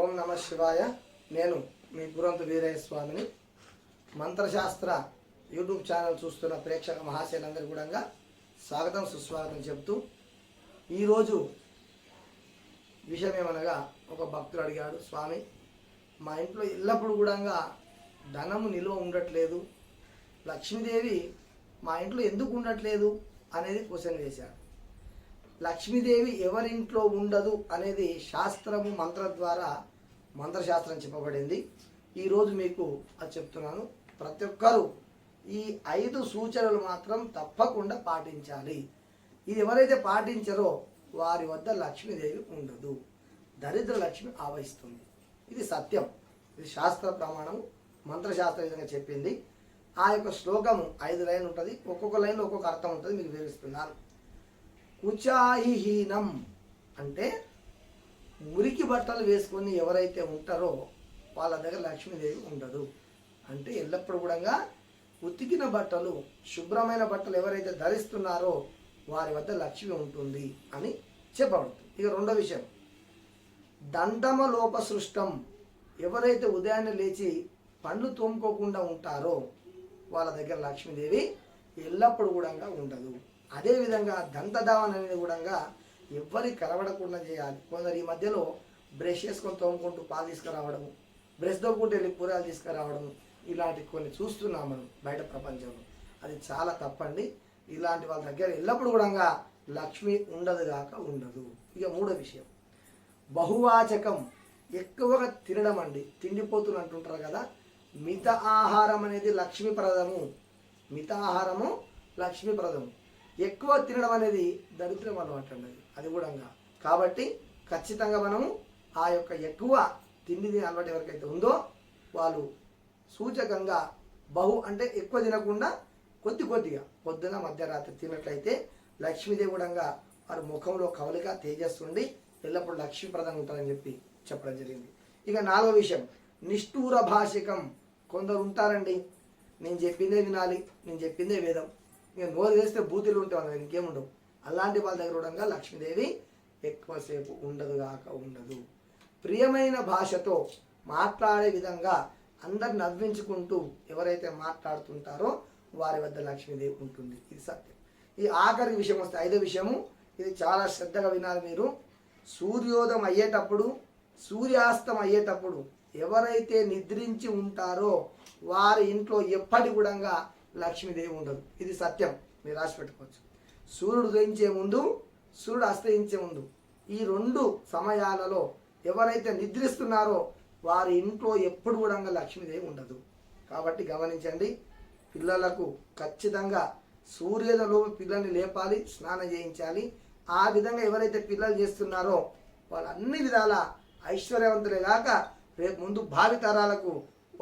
ఓం నమ శివాయ. నేను మీ గురంతు వీరయ్య స్వామిని. మంత్రశాస్త్ర యూట్యూబ్ ఛానల్ చూస్తున్న ప్రేక్షక మహాశయులందరికీ కూడా స్వాగతం సుస్వాగతం చెప్తూ ఈరోజు విషయం ఏమనగా, ఒక భక్తుడు అడిగాడు, స్వామి మా ఇంట్లో ఎల్లప్పుడూ కూడా ధనము నిల్వ ఉండట్లేదు, లక్ష్మీదేవి మా ఇంట్లో ఎందుకు ఉండట్లేదు అనేది క్వశ్చన్ వేశాడు. లక్ష్మీదేవి ఎవరింట్లో ఉండదు అనేది శాస్త్రము మంత్ర ద్వారా మంత్రశాస్త్రం చెప్పబడింది. ఈరోజు మీకు అది చెప్తున్నాను. ప్రతి ఒక్కరూ ఈ 5 సూచనలు మాత్రం తప్పకుండా పాటించాలి. ఇది ఎవరైతే పాటించారో వారి వద్ద లక్ష్మీదేవి ఉండదు, దరిద్ర లక్ష్మి ఆవహిస్తుంది. ఇది సత్యం, ఇది శాస్త్ర ప్రమాణం, మంత్రశాస్త్ర విధంగా చెప్పింది. ఆ యొక్క శ్లోకము 5 లైన్లు ఉంటుంది, ఒక్కొక్క లైన్లో ఒక్కొక్క అర్థం ఉంటుంది, మీకు వివరిస్తున్నాను. కుచాయిహీనం అంటే మురికి బట్టలు వేసుకొని ఎవరైతే ఉంటారో వాళ్ళ దగ్గర లక్ష్మీదేవి ఉండదు. అంటే ఎల్లప్పుడూ కూడా ఉతికిన బట్టలు, శుభ్రమైన బట్టలు ఎవరైతే ధరిస్తున్నారో వారి వద్ద లక్ష్మి ఉంటుంది అని చెప్పబడుతుంది. ఇక రెండో విషయం, దండమ లోప సృష్టం, ఎవరైతే ఉదయాన్నే లేచి పండ్లు తోముకోకుండా ఉంటారో వాళ్ళ దగ్గర లక్ష్మీదేవి ఎల్లప్పుడూ కూడా ఉండదు. అదేవిధంగా దంతధావన అనేది కూడా ఎవరి కలవడకుండా చేయాలి. కొందరు ఈ మధ్యలో బ్రష్ చేసుకొని తోముకుంటూ పాలు తీసుకురావడము, బ్రష్ తోముకుంటూ వెళ్ళి కూరలు తీసుకురావడము, ఇలాంటి కొన్ని చూస్తున్నాం మనం బయట ప్రపంచంలో. అది చాలా తప్పండి. ఇలాంటి వాళ్ళ దగ్గర ఎల్లప్పుడూ కూడా లక్ష్మి ఉండదు గాక ఉండదు. ఇక మూడో విషయం, బహువాచకం, ఎక్కువగా తినడం అండి. తిండిపోతులు అంటుంటారు కదా. మిత ఆహారం అనేది లక్ష్మీప్రదము, మిత ఆహారము లక్ష్మీప్రదము. ఎక్కువ తినడం అనేది దరిద్రం అలవాటు అండి, అది కూడా. కాబట్టి ఖచ్చితంగా మనము ఆ యొక్క ఎక్కువ తిండిని అలవాటు ఎవరికైతే ఉందో వాళ్ళు సూచకంగా బహు అంటే ఎక్కువ తినకుండా కొద్దిగా పొద్దున మధ్యరాత్రి తిన్నట్లయితే లక్ష్మీదేవి కూడా వారి ముఖంలో కవలిక తేజస్సుండి ఎల్లప్పుడూ లక్ష్మీప్రదంగా ఉంటారని చెప్పడం జరిగింది. ఇక నాలుగో విషయం, నిష్ఠూర భాషికం. కొందరు ఉంటారండి, నేను చెప్పిందే వినాలి, నేను చెప్పిందే వేదం, ఇక నోరు వేస్తే బూతులు ఉంటే వాళ్ళ దగ్గర ఇంకేముండవు. అలాంటి వాళ్ళ దగ్గర కూడా లక్ష్మీదేవి ఎక్కువసేపు ఉండదు గాక ఉండదు. ప్రియమైన భాషతో మాట్లాడే విధంగా అందరు నవ్వించుకుంటూ ఎవరైతే మాట్లాడుతుంటారో వారి వద్ద లక్ష్మీదేవి ఉంటుంది. ఇది సత్యం. ఈ ఆఖరి విషయం వస్తే 5వ విషయము, ఇది చాలా శ్రద్ధగా వినాలి మీరు. సూర్యోదయం అయ్యేటప్పుడు, సూర్యాస్తం అయ్యేటప్పుడు ఎవరైతే నిద్రించి ఉంటారో వారి ఇంట్లో ఎప్పటి కూడా లక్ష్మీదేవి ఉండదు. ఇది సత్యం, మీరు రాసి పెట్టుకోవచ్చు. సూర్యుడు ఉదయించే ముందు, సూర్యుడు అస్తయించే ముందు, ఈ 2 సమయాలలో ఎవరైతే నిద్రిస్తున్నారో వారి ఇంట్లో ఎప్పుడు కూడా లక్ష్మీదేవి ఉండదు. కాబట్టి గమనించండి, పిల్లలకు ఖచ్చితంగా సూర్యోదయంలోపు పిల్లల్ని లేపాలి, స్నానం చేయించాలి. ఆ విధంగా ఎవరైతే పిల్లలు చేస్తున్నారో వాళ్ళు అన్ని విధాల ఐశ్వర్యవంతులే కాక రేపు ముందు భావి తరాలకు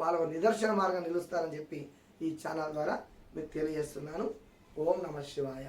వాళ్ళ నిదర్శన మార్గం నిలుస్తారని చెప్పి ఈ ఛానల్ ద్వారా మీకు తెలియజేస్తున్నాను. ఓం నమ శివాయ.